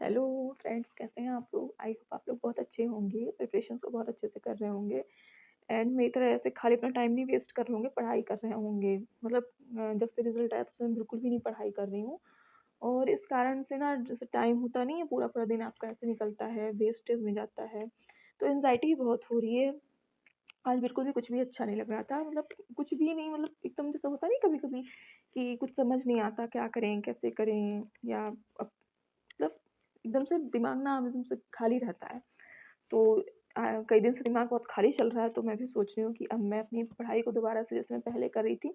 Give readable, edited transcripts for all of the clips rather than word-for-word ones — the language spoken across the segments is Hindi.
हेलो फ्रेंड्स, कैसे हैं आप लोग? आई होप आप लोग बहुत अच्छे होंगे, प्रिपरेशंस को बहुत अच्छे से कर रहे होंगे एंड मेरी तरह ऐसे खाली अपना टाइम नहीं वेस्ट कर रहे होंगे, पढ़ाई कर रहे होंगे। मतलब जब से रिजल्ट आया तब से मैं बिल्कुल भी नहीं पढ़ाई कर रही हूँ और इस कारण से ना जैसे टाइम होता नहीं है, पूरा-पूरा दिन आपका ऐसे निकलता है, वेस्टेज में जाता है, तो एंग्ज़ायटी बहुत हो रही है। आज बिल्कुल भी कुछ भी अच्छा नहीं लग रहा था, मतलब कुछ भी नहीं, मतलब एकदम जैसा होता नहीं कभी-कभी कि कुछ समझ नहीं आता क्या करें, कैसे करें या अब मतलब एकदम से दिमाग ना एकदम से खाली रहता है। तो कई दिन से दिमाग बहुत खाली चल रहा है, तो मैं भी सोच रही हूँ कि अब मैं अपनी पढ़ाई को दोबारा से जैसे मैं पहले कर रही थी,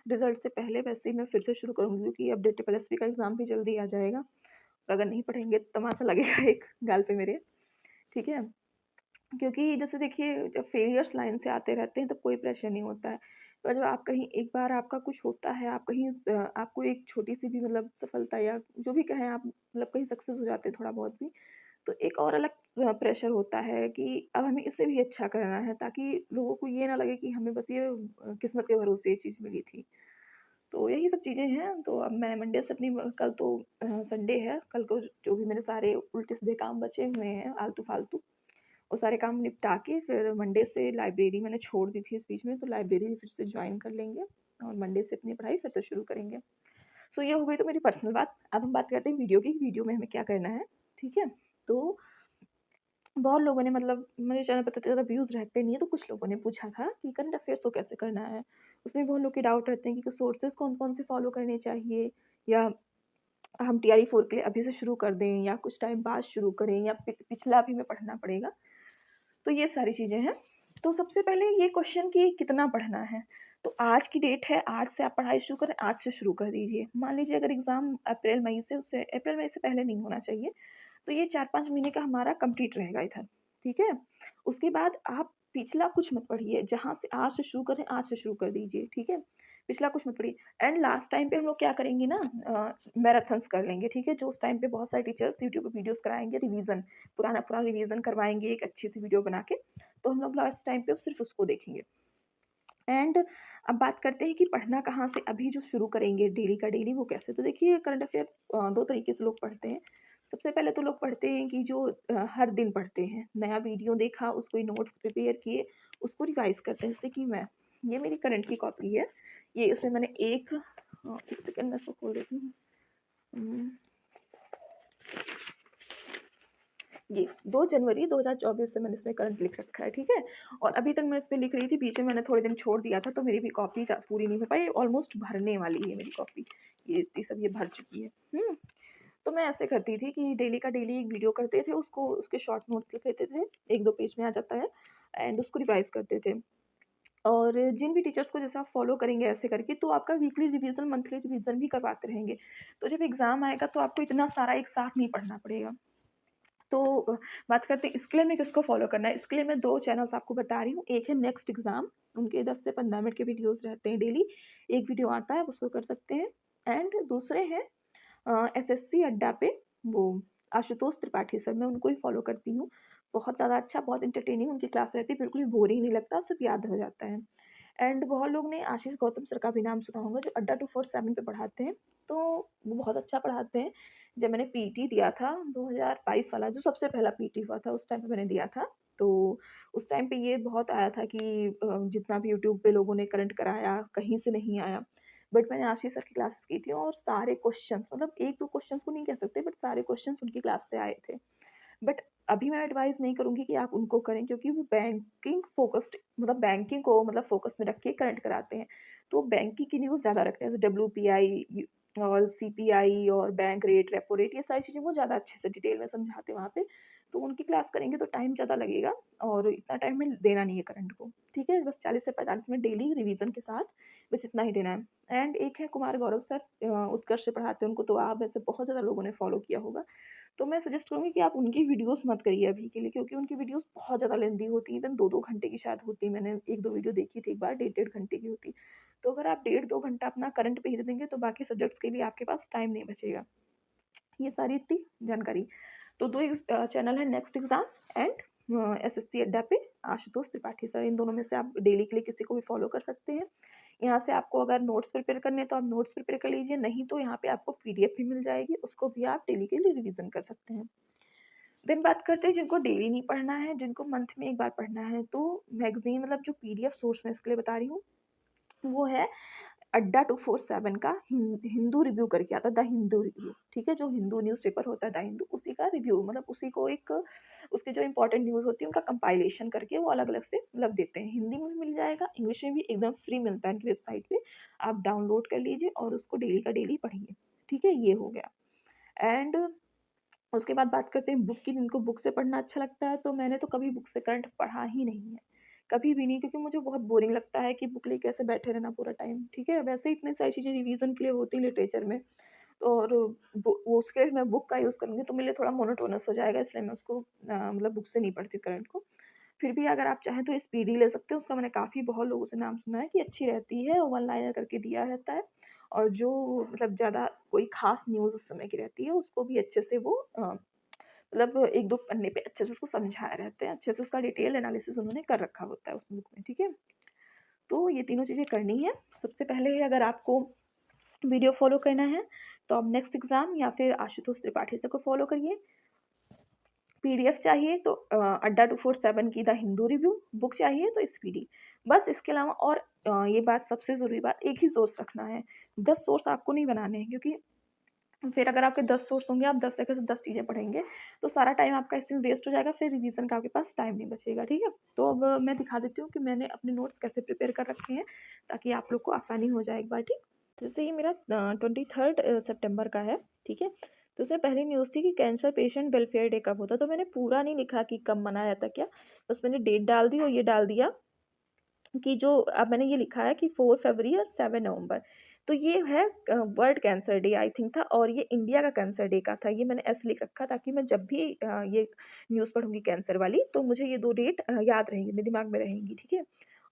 रिज़ल्ट से पहले वैसे ही मैं फिर से शुरू करूँगी क्योंकि अब डेट एलएसबी का एग्ज़ाम भी जल्दी आ जाएगा। और अगर नहीं पढ़ेंगे तो तमाचा लगेगा एक गाल पे मेरे, ठीक है? क्योंकि जैसे देखिए जब फेलियर्स लाइन से आते रहते हैं तब कोई प्रेशर नहीं होता है। पर जब आप कहीं एक बार आपका कुछ होता है, आप कहीं आपको एक छोटी-सी भी मतलब सफलता या जो भी कहें आप मतलब कहीं सक्सेस हो जाते हैं थोड़ा बहुत भी, तो एक और अलग प्रेशर होता है कि अब हमें इससे भी अच्छा करना है ताकि लोगों को ये ना लगे कि हमें बस ये किस्मत के भरोसे ये चीज़ मिली थी। तो यही सब चीज़ें हैं, तो अब मैं मंडे से अपनी कल तो संडे है, कल को जो भी मेरे सारे उल्टे-सीधे काम बचे हुए हैं आलतू-फालतू, वो सारे काम निपटा के फिर मंडे से लाइब्रेरी मैंने छोड़ दी थी इस बीच में, तो लाइब्रेरी फिर से जॉइन कर लेंगे और मंडे से अपनी पढ़ाई फिर से शुरू करेंगे। सो ये हो गई तो मेरी पर्सनल बात। अब हम बात करते हैं वीडियो की, वीडियो में हमें क्या करना है, ठीक है? तो बहुत लोगों ने मतलब मेरे चैनल पे तो ज़्यादा व्यूज़ रहते नहीं है, तो कुछ लोगों ने पूछा था कि करंट अफ़ेयर्स को कैसे करना है? उसमें बहुत लोग के डाउट रहते हैं कि सोर्सेज़ कौन-कौन से फ़ॉलो करने चाहिए या हम टीआई 4 के लिए अभी से शुरू कर दें या कुछ टाइम बाद शुरू करें या पिछला भी हमें पढ़ना पड़ेगा? तो ये सारी चीज़ें हैं। तो सबसे पहले ये क्वेश्चन कि कितना पढ़ना है? तो आज की डेट है, आज से आप पढ़ाई शुरू करें, आज से शुरू कर दीजिए। मान लीजिए अगर एग्ज़ाम अप्रैल-मई से उससे अप्रैल-मई से पहले नहीं होना चाहिए, तो ये 4-5 महीने का हमारा कंप्लीट रहेगा इधर, ठीक है? उसके बाद आप पिछला कुछ मत पढ़िए, जहाँ से आज से शुरू करें, आज से शुरू कर दीजिए, ठीक है? पिछला कुछ मत पढ़िए एंड लास्ट टाइम पे हम लोग क्या करेंगे ना मैराथन्स कर लेंगे, ठीक है? जो उस टाइम पे बहुत सारे टीचर्स यूट्यूब पे वीडियोज़ कराएँगे रिवीज़न, पुराना-पुराना रिवीज़न करवाएँगे एक अच्छी-सी वीडियो बना के, तो हम लोग लास्ट टाइम पे सिर्फ़ उसको देखेंगे। एंड अब बात करते हैं कि पढ़ना कहाँ से अभी जो शुरू करेंगे डेली का डेली वो कैसे? तो देखिए करंट अफ़ेयर 2 तरीके से लोग पढ़ते हैं। सबसे पहले तो लोग पढ़ते हैं कि जो हर दिन पढ़ते हैं। नया वीडियो देखा, उसको ही नोट्स प्रिपेयर किए, उसको रिवाइज़ करते हैं। जैसे कि मैं, ये मेरी करंट की कॉपी है। ये इसमें मैंने 1 सेकंड मैं इसको खोल देती हूँ। उम, ये 2 जनवरी 2024 से मैंने इसमें करंट लिख रखा है, ठीक है? और अभी तक मैं इस पे लिख रही थी, बीच में मैंने थोड़े दिन छोड़ दिया था, तो मेरी भी कॉपी पूरी नहीं हो पाई, ऑलमोस्ट भरने वाली है मेरी कॉपी। ये इतनी सब ये भर चुकी है। तो मैं ऐसे करती थी कि डेली का डेली एक वीडियो करते थे, उसको उसके शॉर्ट नोट्स लिख लेते थे, 1-2 पेज में आ जाता है एंड उसको रिवाइज़ करते थे। और जिन भी टीचर्स को जैसे आप फॉलो करेंगे ऐसे करके, तो आपका वीकली रिवीज़न, मंथली रिवीज़न भी करवाते रहेंगे। तो जब एग्ज़ाम आएगा तो आपको इतना सारा एक साथ नहीं पढ़ना पड़ेगा। तो बात करते हैं इसके लिए हमें किसको फ़ॉलो करना है? इसके लिए मैं 2 चैनल्स आपको बता रही हूँ। एक है नेक्स्ट एग्ज़ाम, उनके 10 से 15 मिनट के वीडियोज़ रहते हैं डेली। एक वीडियो आता है, आप उसको कर सकते हैं एंड दूसरे हैं एसएससी अड्डा पे वो आशुतोष त्रिपाठी सर, मैं उनको ही फ़ॉलो करती हूँ। बहुत ज़्यादा अच्छा, बहुत एंटरटेनिंग उनकी क्लास रहती है, बिल्कुल भी बोरिंग नहीं लगता, सब याद हो जाता है। एंड बहुत लोग ने आशीष गौतम सर का भी नाम सुना होगा जो अड्डा 247 पे पढ़ाते हैं, तो वो बहुत अच्छा पढ़ाते हैं। जब मैंने पीटी दिया था 2022 वाला जो सबसे पहला पीटी हुआ था, उस टाइम पे मैंने दिया था, तो उस टाइम पे ये बहुत आया था कि जितना भी यूट्यूब पे लोगों ने करंट कराया, कहीं से नहीं आया। बट मैंने आशीष सर की क्लासेस की थी और सारे क्वेश्चंस, मतलब 1-2 क्वेश्चंस को नहीं कह सकते बट सारे क्वेश्चंस उनकी क्लास से आए थे। बट अभी मैं एडवाइस नहीं करूँगी कि आप उनको करें क्योंकि वो बैंकिंग फ़ोकस्ड, मतलब बैंकिंग को मतलब फ़ोकस में रख के करंट कराते हैं। तो बैंकिंग की न्यूज़ ज़्यादा रखते हैं, जैसे डब्ल्यूपीआई और सीपीआई और बैंक रेट, रेपो रेट, ये सारी चीज़ें वो ज़्यादा अच्छे से डिटेल में समझाते हैं वहाँ पे। तो उनकी क्लास करेंगे तो टाइम ज़्यादा लगेगा और इतना टाइम हमें देना नहीं है करंट को, ठीक है? बस 40 से 45 मिनट डेली रिवीज़न के साथ बस इतना ही देना है। एंड एक है कुमार गौरव सर, उत्कर्ष से पढ़ाते हैं, उनको तो आप में से बहुत ज़्यादा लोगों ने फ़ॉलो किया होगा। तो मैं सजेस्ट करूँगी कि आप उनकी वीडियोज़ मत करिए अभी के लिए क्योंकि उनकी वीडियोज़ बहुत ज़्यादा लेंदी होती हैं, इवन 2-2 घंटे की शायद होती है। मैंने 1-2 वीडियो देखी थी एक बार, डेढ़-डेढ़ घंटे की होती। तो अगर आप डेढ़ 2 घंटा अपना करंट पे ही दे देंगे तो बाकी सब्जेक्ट्स के लिए आपके पास टाइम नहीं बचेगा। ये सारी इतनी जानकारी। तो 2 चैनल है नेक्स्ट एग्ज़ाम एंड एसएससी अड्डा पे आशुतोष त्रिपाठी सर, इन दोनों में से आप डेली के लिए किसी को भी फॉलो कर सकते हैं। यहाँ से आपको अगर नोट्स प्रिपेयर करने हैं तो आप नोट्स प्रिपेयर कर लीजिए, नहीं तो यहाँ पे आपको पीडीएफ भी मिल जाएगी, उसको भी आप डेली के लिए रिवीजन कर सकते हैं। देन बात करते हैं जिनको डेली नहीं पढ़ना है, जिनको मंथ में एक बार पढ़ना है, तो मैगज़ीन मतलब जो पीडीएफ सोर्स मैं इसके लिए बता रही हूँ, वो है अड्डा 247 का हिंदू रिव्यू करके आता है, द हिंदू रिव्यू, ठीक है? जो हिंदू न्यूज़पेपर होता है द हिंदू, उसी का रिव्यू मतलब उसी को एक उसके जो इम्पोर्टेंट न्यूज़ होती है उनका कंपाइलेशन करके वो अलग-अलग से मतलब देते हैं। हिंदी में भी मिल जाएगा, इंग्लिश में भी एकदम फ्री मिलता है इनकी वेबसाइट पे। आप डाउनलोड कर लीजिए और उसको डेली का डेली पढ़िए, ठीक है? ये हो गया। एंड उसके बाद बात करते हैं बुक की, जिनको बुक से पढ़ना अच्छा लगता है, तो मैंने तो कभी बुक से करंट पढ़ा ही नहीं है, कभी भी नहीं, क्योंकि मुझे बहुत बोरिंग लगता है कि बुक लेके ऐसे बैठे रहना पूरा टाइम, ठीक है? वैसे ही इतनी सारी चीज़ें रिवीजन के लिए होती हैं लिटरेचर में, तो और वो उसके लिए मैं बुक का यूज़ करूँगी तो मेरे लिए थोड़ा मोनोटोनस हो जाएगा, इसलिए मैं उसको मतलब बुक से नहीं पढ़ती करंट को। फिर भी अगर आप चाहें तो स्पीडी ले सकते हैं, उसका मैंने काफ़ी बहुत लोगों से नाम सुना है कि अच्छी रहती है, वन लाइनर करके दिया रहता है, और जो मतलब ज़्यादा कोई ख़ास न्यूज़ उस समय की रहती है, उसको भी अच्छे से वो मतलब 1-2 पन्ने पे अच्छे से उसको समझाए रहते हैं, अच्छे से उसका डिटेल एनालिसिस उन्होंने कर रखा होता है उस बुक में, ठीक है? तो ये तीनों चीज़ें करनी है। सबसे पहले अगर आपको वीडियो फ़ॉलो करना है, तो आप नेक्स्ट एग्ज़ाम या फिर आशुतोष त्रिपाठी सर को फ़ॉलो करिए। पीडीएफ चाहिए तो अड्डा 247 की द हिंदू रिव्यू, बुक चाहिए तो स्पीडी। बस इसके अलावा और ये बात सबसे ज़रूरी बात, एक ही सोर्स रखना है, 10 सोर्स आपको नहीं बनाने हैं, क्योंकि फिर अगर आपके 10 सोर्स होंगे, आप 10 जगह से 10 चीज़ें पढ़ेंगे, तो सारा टाइम आपका इसमें वेस्ट हो जाएगा, फिर रिवीजन का आपके पास टाइम नहीं बचेगा, ठीक है? तो अब मैं दिखा देती हूँ कि मैंने अपने नोट्स कैसे प्रिपेयर कर रखे हैं, ताकि आप लोग को आसानी हो जाए एक बार, ठीक? जैसे ये मेरा 23 सितंबर का है, ठीक है? तो उसमें पहली न्यूज़ थी कि कैंसर पेशेंट वेलफेयर डे कब होता है, तो मैंने पूरा नहीं लिखा कि कब मनाया जाता क्या, बस मैंने डेट डाल दी और ये डाल दिया कि जो अब मैंने ये लिखा है कि 4 फरवरी और 7 नवंबर। तो ये है world cancer day I think था, और ये इंडिया का कैंसर डे का था। ये मैंने ऐसे लिख रखा ताकि मैं जब भी ये न्यूज़ पढ़ूँगी कैंसर वाली, तो मुझे ये 2 डेट याद रहेंगी, मेरे दिमाग में रहेंगी, ठीक है?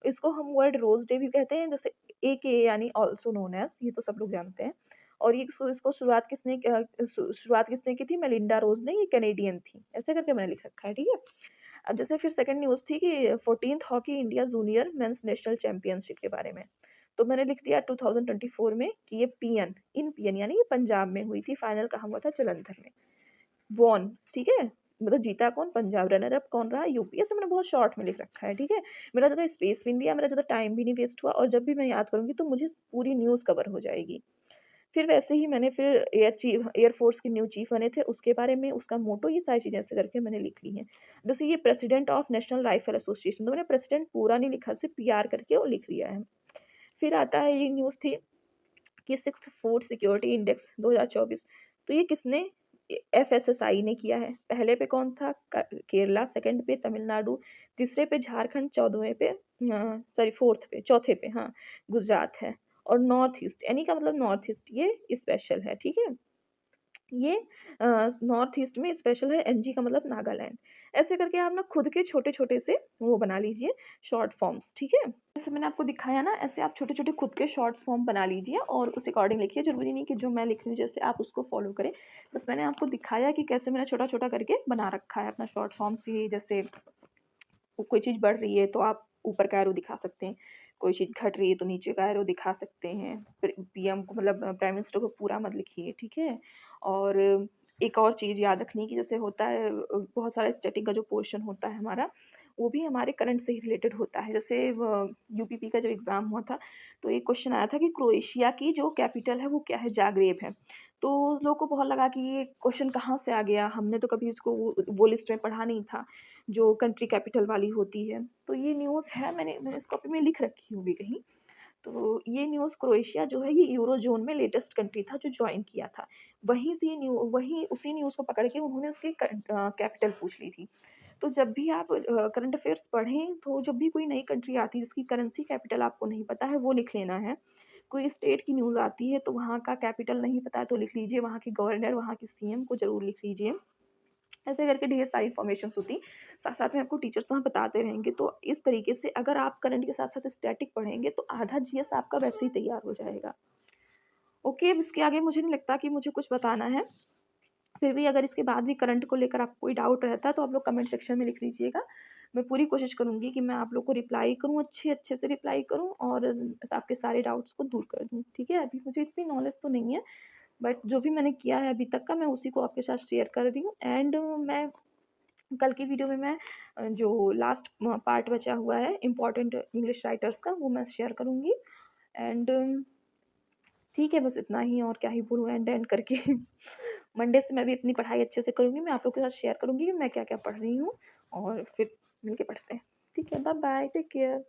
इसको हम वर्ल्ड रोज़ डे भी कहते हैं, जैसे एके यानी ऑल्सो नोन एज़, ये तो सब लोग जानते हैं। और ये इसको शुरुआत किसने की थी? मेलिंडा रोज़ ने, ये कैनेडियन थी। ऐसे करके मैंने लिख रखा है, ठीक है? अब जैसे फिर सेकंड न्यूज़ थी कि 14th hockey India junior mains national championship के बारे में। तो मैंने लिख दिया 2024 में कि ये इन पीएन यानी ये पंजाब में हुई थी, फाइनल कहाँ हुआ था? जालंधर में। वॉन, ठीक है? मतलब जीता कौन? पंजाब। रनर अप कौन रहा? यूपी। ऐसे मैंने बहुत शॉर्ट में लिख रखा है, ठीक है? मेरा ज़्यादा स्पेस भी नहीं लिया, मेरा ज़्यादा टाइम भी नहीं वेस्ट हुआ, और जब भी मैं याद करूँगी तो मुझे पूरी न्यूज़ कवर हो जाएगी। फिर वैसे ही मैंने फिर एयर फोर्स के न्यू चीफ बने थे, उसके बारे में, उसका मोटो, ये सारी चीज़ें ऐसे करके मैंने लिख ली हैं। जैसे ये president of national rifle association, तो मैंने प्रेसिडेंट पूरा नहीं लिखा, सिर्फ पीआर करके वो लिख दिया है। फिर आता है, ये न्यूज़ थी कि 6th फूड सिक्योरिटी इंडेक्स 2024, तो ये किसने? एफएसएसआई ने किया है। पहले पे कौन था? केरला, सेकंड पे तमिलनाडु, तीसरे पे झारखंड, चौदहवें पे सॉरी फोर्थ पे, चौथे पे हाँ गुजरात है, और नॉर्थ ईस्ट, यानी का मतलब नॉर्थ ईस्ट ये स्पेशल है, ठीक है? ये नॉर्थ ईस्ट में स्पेशल है, एनजी का मतलब नागालैंड। ऐसे करके आप ना खुद के छोटे-छोटे से वो बना लीजिए शॉर्ट फॉर्म्स, ठीक है? जैसे मैंने आपको दिखाया ना, ऐसे आप छोटे-छोटे खुद के शॉर्ट्स फॉर्म बना लीजिए और उस अकॉर्डिंग लिखिए। ज़रूरी नहीं कि जो मैं लिख रही हूँ जैसे आप उसको फॉलो करें। बस मैंने आपको दिखाया कि कैसे मैंने छोटा-छोटा करके बना रखा है अपना शॉर्ट फॉर्म्स, ये जैसे कोई चीज़ बढ़ रही है तो आप ऊपर का एरो दिखा सकते हैं, कोई चीज़ घट रही है तो नीचे का एरो दिखा सकते हैं। फिर पीएम को मतलब प्राइम मिनिस्टर को पूरा मत लिखिए, ठीक है? और एक और चीज़ याद रखनी कि जैसे होता है बहुत सारा स्टैटिक का जो पोर्शन होता है हमारा, वो भी हमारे करंट से ही रिलेटेड होता है। जैसे यूपीपी का जो एग्ज़ाम हुआ था, तो एक क्वेश्चन आया था कि क्रोएशिया की जो कैपिटल है वो क्या है? जाग्रेब है। तो लोगों को बहुत लगा कि ये क्वेश्चन कहाँ से आ गया? हमने तो कभी इसको वो लिस्ट में पढ़ा नहीं था, जो कंट्री कैपिटल वाली होती है। तो ये न्यूज़ है, मैंने मैंने इस कॉपी में लिख रखी हूँ भी कहीं। तो ये न्यूज़ क्रोएशिया जो है ये यूरो ज़ोन में लेटेस्ट कंट्री था जो जॉइन किया था। वहीं उसी न्यूज़ को पकड़ के उन्होंने उसकी कैपिटल पूछ ली थी। तो जब भी आप करंट अफ़ेयर्स पढ़ें, तो जब भी कोई नई कंट्री आती है जिसकी करेंसी कैपिटल आपको नहीं पता है, वो लिख लेना है। कोई स्टेट की न्यूज़ आती है तो वहाँ का कैपिटल नहीं पता है तो लिख लीजिए, वहाँ के गवर्नर, वहाँ के सीएम को ज़रूर लिख लीजिए। ऐसे करके ढेर सारी इन्फॉर्मेशंस होती, साथ-साथ में आपको टीचर्स वहाँ बताते रहेंगे। तो इस तरीके से अगर आप करंट के साथ-साथ स्टैटिक पढ़ेंगे तो आधा जीएस आपका वैसे ही तैयार हो जाएगा। ओके, अब इसके आगे मुझे नहीं लगता कि मुझे कुछ बताना है। फिर भी अगर इसके बाद भी करंट को लेकर आपको कोई डाउट रहता है तो आप लोग कमेंट सेक्शन में लिख लीजिएगा। मैं पूरी कोशिश करूँगी कि मैं आप लोग को रिप्लाई करूँ, अच्छे से रिप्लाई करूँ और आपके सारे डाउट्स को दूर कर दूँ, ठीक है? अभी मुझे इतनी नॉलेज तो नहीं है, बट जो भी मैंने किया है अभी तक का, मैं उसी को आपके साथ शेयर कर रही हूँ। एंड मैं कल की वीडियो में मैं जो लास्ट पार्ट बचा हुआ है इम्पोर्टेंट इंग्लिश राइटर्स का, वो मैं शेयर करूँगी। एंड ठीक है, बस इतना ही, और क्या ही बोलूँ एंड एंड करके। मंडे से मैं भी अपनी पढ़ाई अच्छे से करूँगी, मैं आप लोग के साथ शेयर करूँगी कि मैं क्या-क्या पढ़ रही हूँ, और फिर मिलके पढ़ते हैं। ठीक है, बाय बाय, टेक केयर।